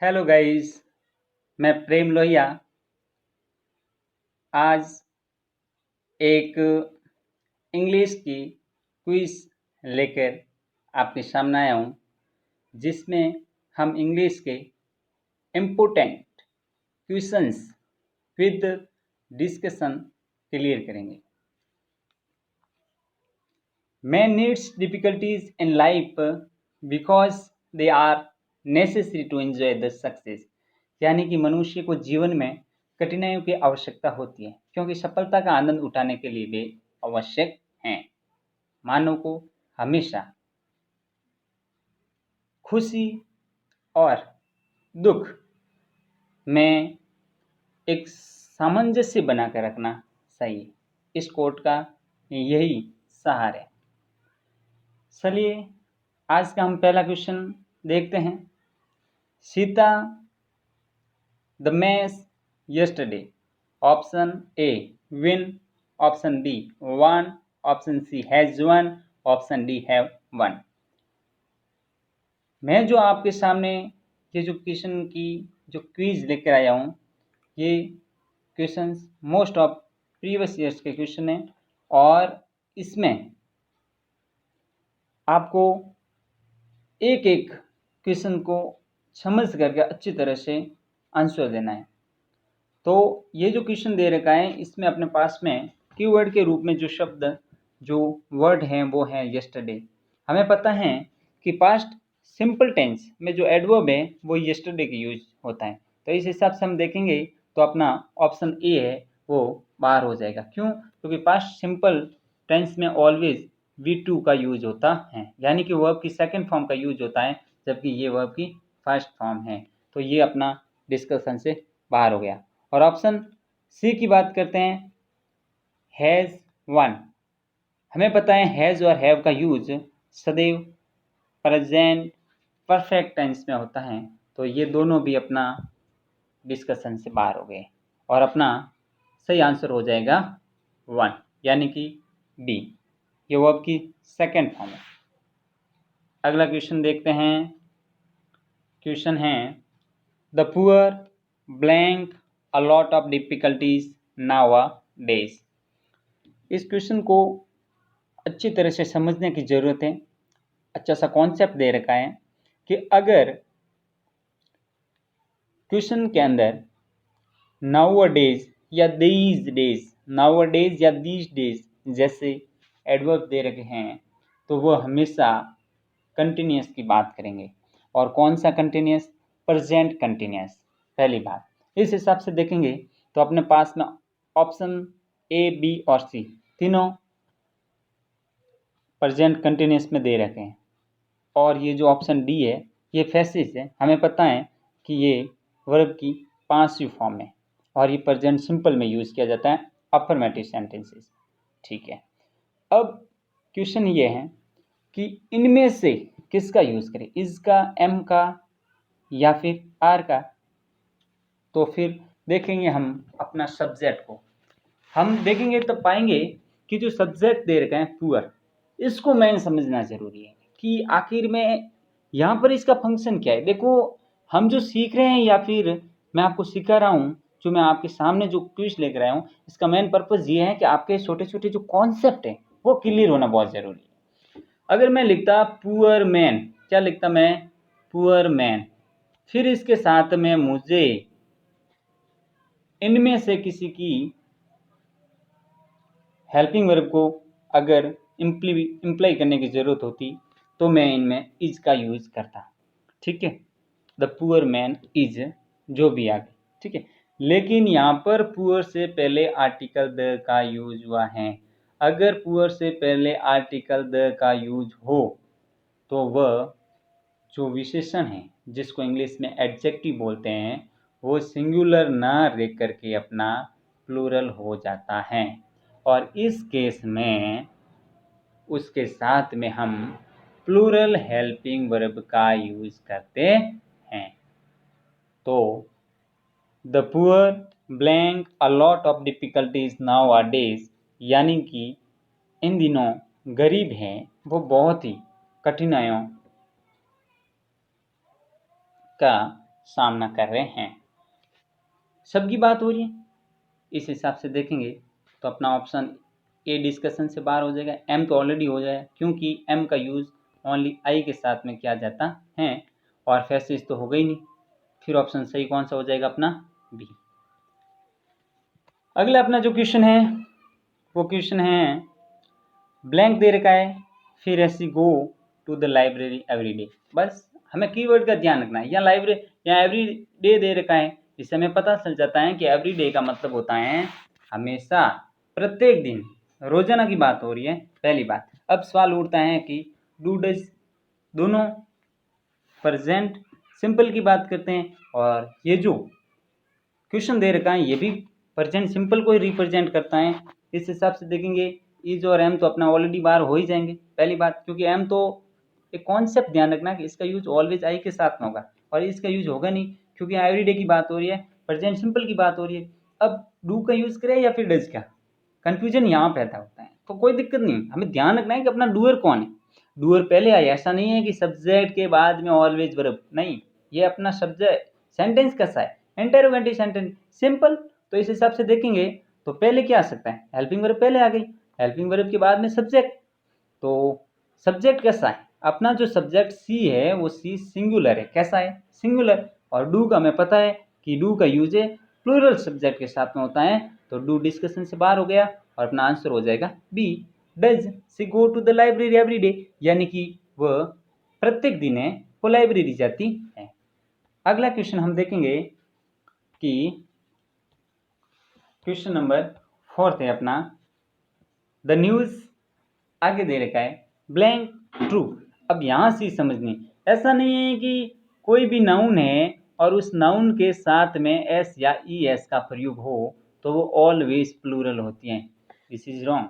Hello guys. मैं प्रेम लोहिया आज एक इंग्लिश की क्विज लेकर आपके सामने आया हूँ, जिसमें हम इंग्लिश के important questions with discussion clear करेंगे। Man needs difficulties in life because they are necessary to enjoy the success. यानी कि मनुष्य को जीवन में कठिनाइयों की आवश्यकता होती है, क्योंकि सफलता का आनंद उठाने के लिए वे आवश्यक हैं। मानव को हमेशा खुशी और दुख में एक सामंजस्य बनाकर रखना चाहिए। इस कोट का यही सार है। चलिए आज का हम पहला क्वेश्चन देखते हैं। Sita the match yesterday. Option A win, option B won, option C has won, option D have won. मैं जो आपके सामने ये जो क्वेश्चन की जो क्विज लेकर आया हूँ, ये questions most of previous years के क्वेश्चन हैं और इसमें आपको एक एक क्वेश्चन को समझ करके अच्छी तरह से आंसर देना है। तो ये जो क्वेश्चन दे रखा है, इसमें अपने पास में कीवर्ड के रूप में जो शब्द जो वर्ड हैं वो है यस्टरडे। हमें पता है कि पास्ट सिंपल टेंस में जो एडवर्ब है वो यस्टरडे की यूज होता है। तो इस हिसाब से हम देखेंगे तो अपना ऑप्शन ए है वो बाहर हो जाएगा। क्यों? क्योंकि पास्ट सिंपल टेंस में ऑलवेज V2 का यूज होता है, यानी कि वर्ब की सेकंड फॉर्म का यूज होता है, जबकि ये वर्ब की फर्स्ट फॉर्म है। तो ये अपना डिस्कशन से बाहर हो गया। और ऑप्शन सी की बात करते हैं, हैज़ वन। हमें पता है हैज़ और हैव का यूज सदैव प्रेजेंट परफेक्ट टेंस में होता है। तो ये दोनों भी अपना डिस्कशन से बाहर हो गए और अपना सही आंसर हो जाएगा वन, यानी कि बी। ये वर्ब की सेकंड फॉर्म है। अगला क्वेश्चन देखते हैं। क्वेश्चन है the poor blank a lot of difficulties nowadays. इस क्वेश्चन को अच्छी तरह से समझने की ज़रूरत है। अच्छा सा कॉन्सेप्ट दे रखा है कि अगर क्वेश्चन के अंदर नाउअडेज या दीज डेज, नाउअडेज या दीज डेज जैसे एडवर्ब दे रखे हैं, तो वो हमेशा कंटिन्यूस की बात करेंगे। और कौन सा कंटिन्यूस? Present continuous. पहली बात इस हिसाब से देखेंगे तो अपने पास में ऑप्शन ए, बी और सी तीनों प्रेजेंट कंटिन्यूस में दे रखे हैं। और ये जो ऑप्शन डी है ये फेसिस है। हमें पता है कि ये वर्ब की पासिव फॉर्म है और ये प्रेजेंट सिंपल में यूज़ किया जाता है अफर्मेटिव सेंटेंसेस। ठीक है, अब क्वेश्चन ये है कि इनमें से किसका यूज़ करें, इज का, एम का या फिर आर का। तो फिर देखेंगे हम अपना सब्जेक्ट को। हम देखेंगे तो पाएंगे कि जो सब्जेक्ट दे रखा है पुअर, इसको मेन समझना जरूरी है कि आखिर में यहाँ पर इसका फंक्शन क्या है। देखो, हम जो सीख रहे हैं या फिर मैं आपको सिखा रहा हूँ, जो मैं आपके सामने जो क्विज लेकर आया हूँ, इसका मेन पर्पज़ ये है कि आपके छोटे छोटे जो कॉन्सेप्ट हैं वो क्लियर होना बहुत ज़रूरी है। अगर मैं लिखता पुअर मैन, क्या लिखता मैं? Poor man. फिर इसके साथ में मुझे इनमें से किसी की हेल्पिंग वर्ब को अगर इम्प्लाई करने की ज़रूरत होती तो मैं इनमें इज का यूज़ करता। ठीक है, द पुअर मैन इज जो भी आ गई। ठीक है, लेकिन यहाँ पर पुअर से पहले आर्टिकल द का यूज हुआ है। अगर पुअर से पहले आर्टिकल द का यूज हो तो वह जो विशेषण है, जिसको इंग्लिश में एडजेक्टिव बोलते हैं, वो सिंगुलर ना रह करके अपना प्लूरल हो जाता है। और इस केस में उसके साथ में हम प्लूरल हेल्पिंग वर्ब का यूज करते हैं। तो the poor blank a lot of difficulties nowadays, यानी कि इन दिनों गरीब हैं वो बहुत ही कठिनाइयों का सामना कर रहे हैं। सबकी बात हो रही है, इस हिसाब से देखेंगे तो अपना ऑप्शन ए डिस्कशन से बाहर हो जाएगा। एम तो ऑलरेडी हो जाएगा क्योंकि एम का यूज़ ओनली आई के साथ में किया जाता है और फैसेज तो हो गई नहीं। फिर ऑप्शन सही कौन सा हो जाएगा अपना बी। अगला अपना जो क्वेश्चन है वो क्वेश्चन है ब्लैंक दे रखा है, फिर ऐसी go to the library every day. बस हमें कीवर्ड का ध्यान रखना है। या लाइब्रेरी या एवरी डे दे रखा है, इससे हमें पता चल जाता है कि एवरी डे का मतलब होता है हमेशा, प्रत्येक दिन, रोजाना की बात हो रही है। पहली बात। अब सवाल उठता है कि डू डज दोनों प्रेजेंट सिंपल की बात करते हैं और ये जो क्वेश्चन दे रखा है ये भी प्रेजेंट सिंपल को ही रिप्रेजेंट करता है। इस हिसाब से देखेंगे इज और एम तो अपना ऑलरेडी बाहर हो ही जाएंगे। पहली बात, क्योंकि एम तो एक कॉन्सेप्ट ध्यान रखना कि इसका यूज ऑलवेज आई के साथ में होगा और इसका यूज होगा नहीं क्योंकि एवरीडे की बात हो रही है, प्रेजेंट सिंपल की बात हो रही है। अब डू का यूज करें या फिर डज का, कंफ्यूजन यहाँ पैदा होता है। तो कोई दिक्कत नहीं, हमें ध्यान रखना है कि अपना डूअर कौन है। डूअर पहले आए, ऐसा नहीं है कि सब्जेक्ट के बाद में ऑलवेज वर्ब, नहीं, ये अपना सब्जेक्ट सेंटेंस कैसा है, इंटरोगेटिव सेंटेंस सिंपल। तो इस हिसाब से देखेंगे तो पहले क्या आ सकता है, हेल्पिंग वर्ब पहले आ गई, हेल्पिंग वर्ब के बाद में सब्जेक्ट। तो सब्जेक्ट कैसा है, अपना जो सब्जेक्ट सी है वो सी सिंगुलर है। कैसा है, सिंगुलर। और डू का हमें पता है कि डू का यूज है प्लूरल सब्जेक्ट के साथ में होता है, तो डू डिस्कशन से बाहर हो गया और अपना आंसर हो जाएगा B. Does she go to the library every day, यानी कि वह प्रत्येक दिन है वो लाइब्रेरी जाती है। अगला क्वेश्चन हम देखेंगे कि क्वेश्चन नंबर 4 है अपना, द न्यूज आगे दे रखा है ब्लैंक ट्रू। अब यहाँ से समझनी, ऐसा नहीं है कि कोई भी नाउन है और उस नाउन के साथ में एस या ई एस का प्रयोग हो तो वो ऑलवेज प्लूरल होती हैं। This is wrong.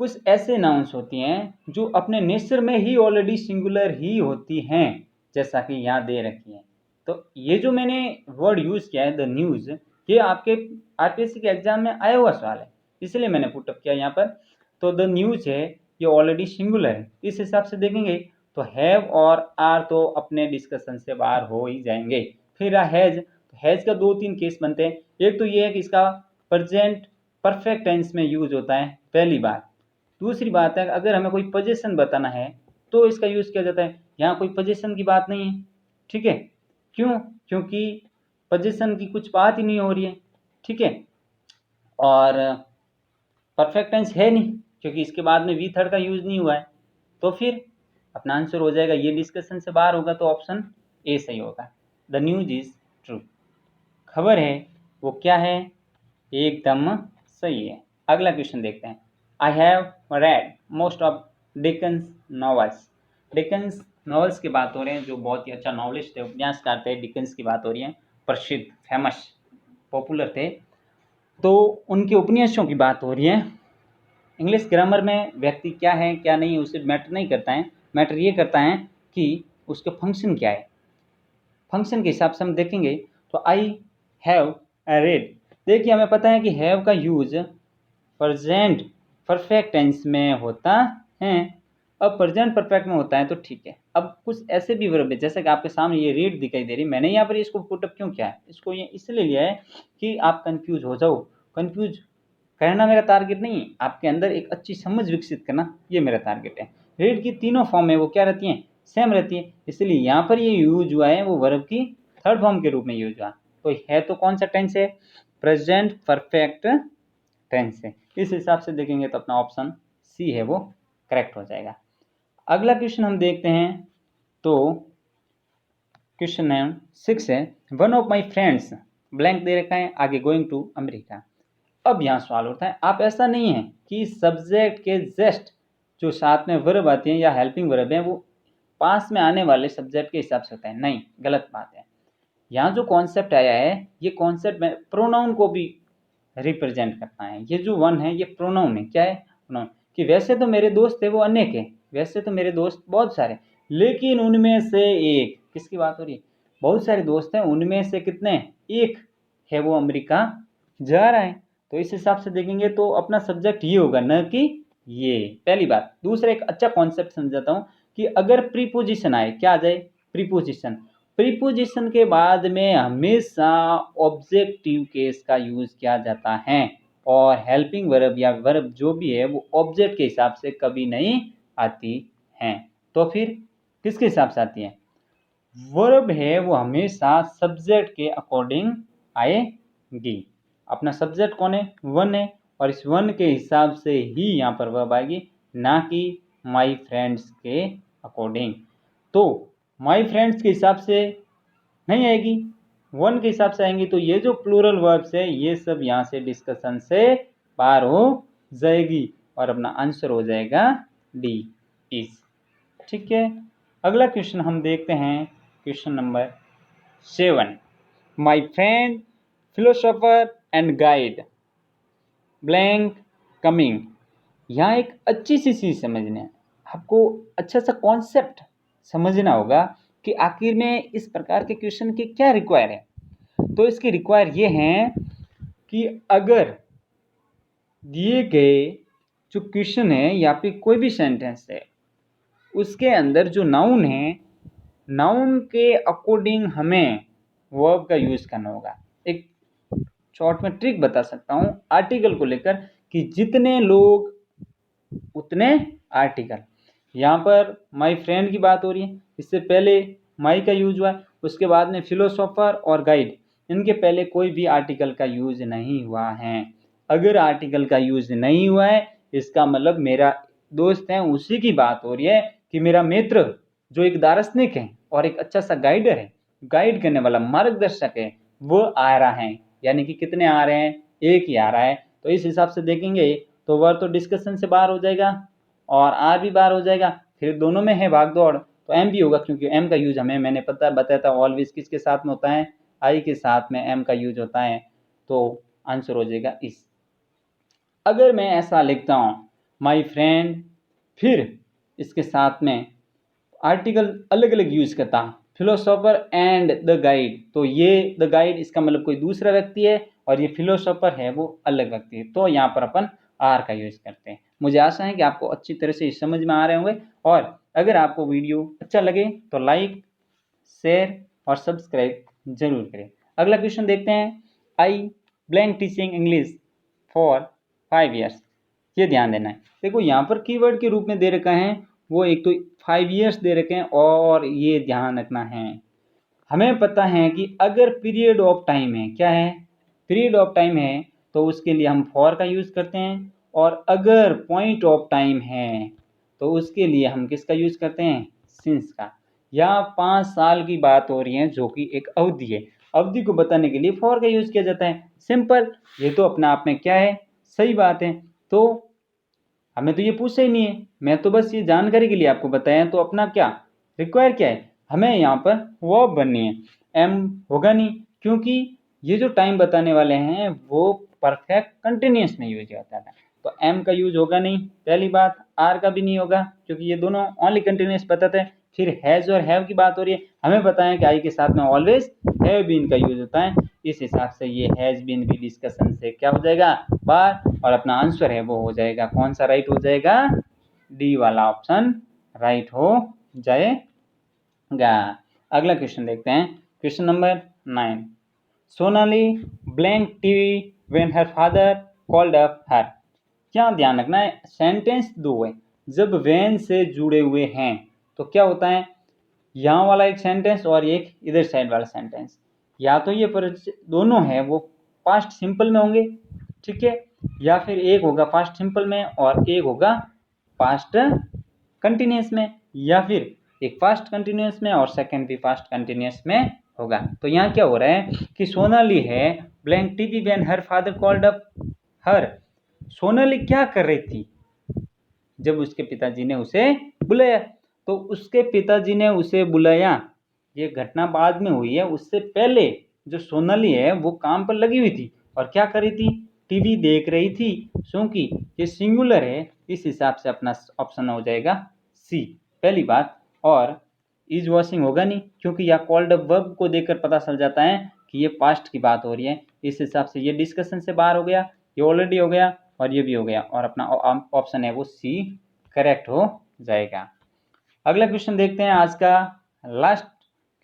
कुछ ऐसे नाउन्स होती हैं जो अपने नेचर में ही ऑलरेडी सिंगुलर ही होती हैं, जैसा कि यहाँ दे रखी है। तो ये जो मैंने वर्ड यूज़ किया है द न्यूज़, ये आपके आरपीएससी के एग्जाम में आया हुआ सवाल है, इसलिए मैंने पुटअप किया यहाँ पर। तो द न्यूज़ है ये ऑलरेडी सिंगुलर है। इस हिसाब से देखेंगे तो हैव और आर तो अपने डिस्कशन से बाहर हो ही जाएंगे। फिर हैज़, हैज़ का 2-3 केस बनते हैं। एक तो ये है कि इसका प्रेजेंट परफेक्ट टेंस में यूज होता है, पहली बात। दूसरी बात है अगर हमें कोई पोजीशन बताना है तो इसका यूज़ किया जाता है। यहाँ कोई पोजीशन की बात नहीं है, ठीक है। क्यों, क्योंकि पोजीशन की कुछ बात ही नहीं हो रही है, ठीक है। और परफेक्ट टेंस है नहीं क्योंकि इसके बाद में वी थर्ड का यूज़ नहीं हुआ है। तो फिर अपना आंसर हो जाएगा, ये डिस्कशन से बाहर होगा तो ऑप्शन ए सही होगा। द न्यूज इज ट्रू, खबर है वो क्या है, एकदम सही है। अगला क्वेश्चन देखते हैं। I have read most of Dickens novels. Dickens novels की बात हो रही है, जो बहुत ही अच्छा नॉवलिस्ट थे, उपन्यासकार थे, डिकन्स की बात हो रही है, प्रसिद्ध, फेमस, पॉपुलर थे। तो उनके उपन्यासों की बात हो रही है। इंग्लिश ग्रामर में व्यक्ति क्या है क्या नहीं उसे मैटर नहीं करता है, मैटर ये करता है कि उसके फंक्शन क्या है। फंक्शन के हिसाब से हम देखेंगे तो आई हैव रेड, देखिए हमें पता है कि हैव का यूज प्रेजेंट परफेक्ट टेंस में होता है। अब प्रेजेंट परफेक्ट में होता है तो ठीक है। अब कुछ ऐसे भी वर्ब है, जैसे कि आपके सामने ये रीड दिखाई दे रही, मैंने यहाँ पर इसको पुटअप क्यों किया है, इसको ये इसलिए लिया है कि आप कंफ्यूज हो जाओ। कंफ्यूज करना मेरा टारगेट नहीं है, आपके अंदर एक अच्छी समझ विकसित करना ये मेरा टारगेट है। रीड की तीनों फॉर्म में वो क्या रहती हैं, सेम रहती है, इसलिए यहाँ पर ये यूज हुआ है वो वर्ब की थर्ड फॉर्म के रूप में यूज हुआ। तो है तो कौन सा टेंस है, प्रेजेंट परफेक्ट टेंस है। इस हिसाब से देखेंगे तो अपना ऑप्शन सी है वो करेक्ट हो जाएगा। अगला क्वेश्चन हम देखते हैं तो क्वेश्चन नंबर 6 है, one of my friends blank दे रखा है, आगे गोइंग टू अमेरिका। अब यहाँ सवाल उठता है, आप ऐसा नहीं है कि सब्जेक्ट के जस्ट जो साथ में वर्ब आती हैं या हेल्पिंग वर्ब हैं वो पास में आने वाले सब्जेक्ट के हिसाब से होता है, नहीं, गलत बात है। यहाँ जो कॉन्सेप्ट आया है ये कॉन्सेप्ट में प्रोनाउन को भी रिप्रेजेंट करता है। ये जो वन है ये प्रोनाउन है, क्या है, प्रोनाउन। कि वैसे तो मेरे दोस्त थे वो अनेक है, वैसे तो मेरे दोस्त बहुत सारे, लेकिन उनमें से एक, किसकी बात हो रही है, बहुत सारे दोस्त हैं, उनमें से कितने, एक है वो अमेरिका जा रहा है। तो इस हिसाब से देखेंगे तो अपना सब्जेक्ट ये होगा, न कि ये, पहली बात। दूसरा एक अच्छा कॉन्सेप्ट समझाता हूँ कि अगर प्रीपोजिशन आए, क्या आ जाए, प्रीपोजिशन, प्रीपोजिशन के बाद में हमेशा ऑब्जेक्टिव केस का यूज किया जाता है और हेल्पिंग वर्ब या वर्ब जो भी है वो ऑब्जेक्ट के हिसाब से कभी नहीं आती हैं। तो फिर किसके हिसाब से आती है? वर्ब है वो हमेशा सब्जेक्ट के अकॉर्डिंग आएगी। अपना सब्जेक्ट कौन है? वन है, और इस वन के हिसाब से ही यहाँ पर वर्ब आएगी, ना कि माई फ्रेंड्स के अकॉर्डिंग। तो माई फ्रेंड्स के हिसाब से नहीं आएगी, वन के हिसाब से आएंगी। तो ये जो प्लूरल वर्ब्स है ये सब यहाँ से डिस्कशन से बाहर हो जाएगी और अपना आंसर हो जाएगा डी इज। ठीक है, अगला क्वेश्चन हम देखते हैं, question number 7। My friend philosopher and guide blank coming. यहाँ एक अच्छी सी चीज़ समझना है आपको, अच्छा सा कॉन्सेप्ट समझना होगा कि आखिर में इस प्रकार के क्वेश्चन के क्या रिक्वायर है। तो इसके रिक्वायर ये हैं कि अगर दिए गए जो क्वेश्चन है या फिर कोई भी सेंटेंस है उसके अंदर जो नाउन है, नाउन के अकॉर्डिंग हमें वर्ब का यूज़ करना होगा। एक शॉर्ट में ट्रिक बता सकता हूँ आर्टिकल को लेकर कि जितने लोग उतने आर्टिकल। यहाँ पर माई फ्रेंड की बात हो रही है, इससे पहले माई का यूज हुआ है, उसके बाद में फिलोसोफर और गाइड, इनके पहले कोई भी आर्टिकल का यूज नहीं हुआ है। अगर आर्टिकल का यूज नहीं हुआ है इसका मतलब मेरा दोस्त है उसी की बात हो रही है कि मेरा मित्र जो एक दार्शनिक है और एक अच्छा सा गाइडर है, गाइड करने वाला मार्गदर्शक है, वो आ रहा है। यानी कि कितने आ रहे हैं? एक ही आ रहा है। तो इस हिसाब से देखेंगे तो वर्ब तो डिस्कशन से बाहर हो जाएगा और आर भी बाहर हो जाएगा, फिर दोनों में है भाग दौड़, तो एम भी होगा, क्योंकि एम का यूज हमें मैंने बताया था ऑलवेज किसके साथ में होता है? आई के साथ में एम का यूज होता है। तो आंसर हो जाएगा इस। अगर मैं ऐसा लिखता हूँ माई फ्रेंड, फिर इसके साथ में आर्टिकल अलग अलग यूज करता हूँ, फिलोसोफर एंड द गाइड, तो ये द गाइड इसका मतलब कोई दूसरा व्यक्ति है और ये फिलोसोफर है वो अलग व्यक्ति है। तो यहाँ पर अपन आर का यूज करते हैं। मुझे आशा है कि आपको अच्छी तरह से समझ में आ रहे होंगे, और अगर आपको वीडियो अच्छा लगे तो लाइक, शेयर और सब्सक्राइब जरूर करें। अगला क्वेश्चन देखते हैं। आई blank teaching English for 5 years। ये ध्यान देना है। देखो यहाँ पर कीवर्ड के रूप में दे रखा है वो, एक तो 5 years दे रखे हैं, और ये ध्यान रखना है हमें पता है कि अगर पीरियड ऑफ टाइम है, क्या है? पीरियड ऑफ टाइम है, तो उसके लिए हम फॉर का यूज़ करते हैं, और अगर पॉइंट ऑफ टाइम है तो उसके लिए हम किसका यूज़ करते हैं? सिंस का। यहाँ 5 साल की बात हो रही है जो कि एक अवधि है, अवधि को बताने के लिए फॉर का यूज़ किया जाता है। सिंपल, ये तो अपने आप में क्या है? सही बात है। तो हमें तो ये पूछा ही नहीं है, मैं तो बस ये जानकारी के लिए आपको बताया। तो अपना क्या रिक्वायर क्या है? हमें यहाँ पर वर्ब बननी है, एम होगा नहीं, क्योंकि ये जो टाइम बताने वाले हैं वो परफेक्ट कंटिन्यूस में यूज होता है। तो एम का यूज होगा नहीं, पहली बात। आर का भी नहीं होगा क्योंकि ये दोनों ओनली कंटिन्यूस बताते हैं। फिर हैज़ और हैव की बात हो रही है, हमें पता है कि आई के साथ में ऑलवेज हैव बीन का यूज होता है। इस हिसाब से ये हैज़ बीन भी डिस्कशन से क्या हो जाएगा? बाहर, और अपना आंसर है वो हो जाएगा कौन सा? राइट हो जाएगा, डी वाला ऑप्शन राइट हो जाएगा। अगला क्वेश्चन देखते हैं, question number 9। Sonali blank TV when her father called up her. क्या ध्यान रखना है? सेंटेंस दो है, जब व्हेन से जुड़े हुए हैं तो क्या होता है? यहाँ वाला एक सेंटेंस और एक इधर साइड वाला सेंटेंस, या तो ये पर दोनों है वो पास्ट सिंपल में होंगे, ठीक है, या फिर एक होगा पास्ट सिंपल में और एक होगा पास्ट कंटिन्यूस में, या फिर एक पास्ट कंटिन्यूस में और सेकंड भी पास्ट कंटिन्यूस में होगा। तो यहाँ क्या हो रहा है कि सोनाली है blank TV when her father called up her. Sonali क्या कर रही थी जब उसके पिताजी ने उसे बुलाया? तो उसके पिताजी ने उसे बुलाया, ये घटना बाद में हुई है, उससे पहले जो सोनाली है वो काम पर लगी हुई थी और क्या कर रही थी? टीवी देख रही थी। क्योंकि ये सिंगुलर है, इस हिसाब से अपना ऑप्शन हो जाएगा सी, पहली बात। और इज वॉशिंग होगा नहीं, क्योंकि यह कॉल्ड अप वर्ब को देखकर पता चल जाता है कि ये पास्ट की बात हो रही है। इस हिसाब से ये डिस्कशन से बाहर हो गया, ये ऑलरेडी हो गया और ये भी हो गया, और अपना ऑप्शन है वो सी करेक्ट हो जाएगा। अगला क्वेश्चन देखते हैं, आज का लास्ट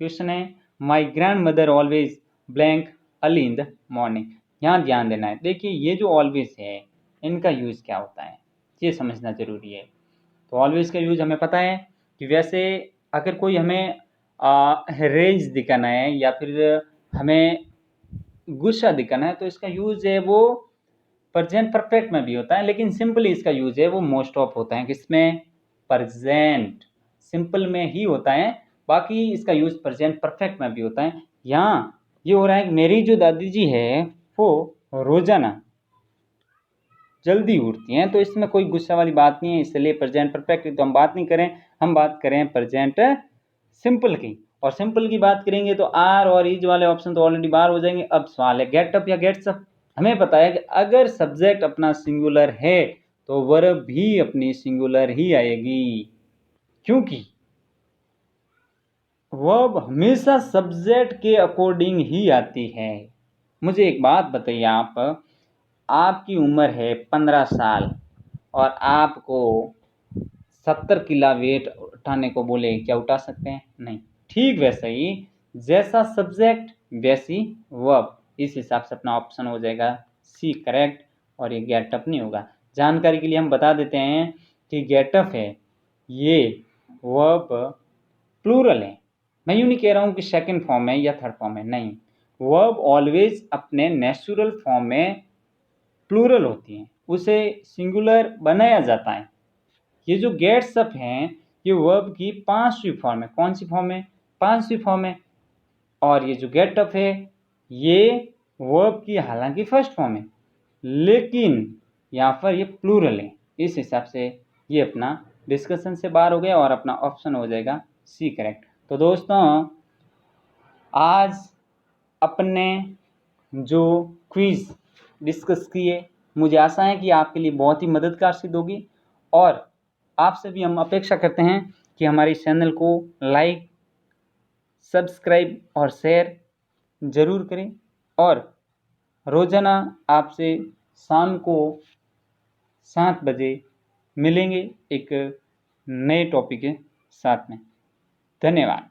क्वेश्चन है। My grand mother always blank early in the morning. यहाँ ध्यान देना है। देखिए ये जो ऑलवेज है इनका यूज़ क्या होता है ये समझना ज़रूरी है। तो ऑलवेज का यूज़ हमें पता है कि वैसे अगर कोई हमें रेंज दिखाना है या फिर हमें गुस्सा दिखाना है तो इसका यूज़ है वो प्रेजेंट परफेक्ट में भी होता है, लेकिन सिंपली इसका यूज़ है वो मोस्ट ऑफ होता है। किसमें? प्रेजेंट सिंपल में ही होता है, बाकी इसका यूज़ प्रेजेंट परफेक्ट में भी होता है। यहाँ ये हो रहा है कि मेरी जो दादी जी है वो रोज़ाना जल्दी उठती हैं, तो इसमें कोई गुस्सा वाली बात नहीं है, इसलिए प्रेजेंट परफेक्ट तो हम बात नहीं करें, हम बात करें प्रेजेंट सिंपल की। और सिंपल की बात करेंगे तो आर और इज वाले ऑप्शन तो ऑलरेडी बाहर हो जाएंगे। अब सवाल है गेट अप या गेट्स अप। हमें पता है कि अगर सब्जेक्ट अपना सिंगुलर है तो वर्ब भी अपनी सिंगुलर ही आएगी, क्योंकि वर्ब हमेशा सब्जेक्ट के अकॉर्डिंग ही आती है। मुझे एक बात बताइए, आपकी उम्र है 15 साल और आपको 70 किलो वेट उठाने को बोले, क्या उठा सकते हैं? नहीं। ठीक वैसे ही जैसा सब्जेक्ट वैसी वर्ब, इस हिसाब से अपना ऑप्शन हो जाएगा सी करेक्ट, और ये गेट अप नहीं होगा। जानकारी के लिए हम बता देते हैं कि गेट अप है ये वर्ब प्लूरल है। मैं यूँ नहीं कह रहा हूँ कि सेकंड फॉर्म है या थर्ड फॉर्म है, नहीं। वर्ब ऑलवेज अपने नेचुरल फॉर्म में प्लूरल होती हैं, उसे सिंगुलर बनाया जाता है। ये जो गेट्स अप हैं ये वर्ब की 5वीं फॉर्म है। कौन सी फॉर्म है? 5वीं फॉर्म है। और ये जो गेट अप है ये वर्ब की हालांकि फर्स्ट फॉर्म है, लेकिन यहाँ पर ये प्लूरल है, इस हिसाब से ये अपना डिस्कशन से बाहर हो गया और अपना ऑप्शन हो जाएगा सी करेक्ट। तो दोस्तों आज अपने जो क्विज डिस्कस किए, मुझे आशा है कि आपके लिए बहुत ही मददगार सिद्ध होगी, और आपसे भी हम अपेक्षा करते हैं कि हमारे चैनल को लाइक, सब्सक्राइब और शेयर ज़रूर करें, और रोज़ाना आपसे शाम को 7 बजे मिलेंगे एक नए टॉपिक के साथ में। धन्यवाद।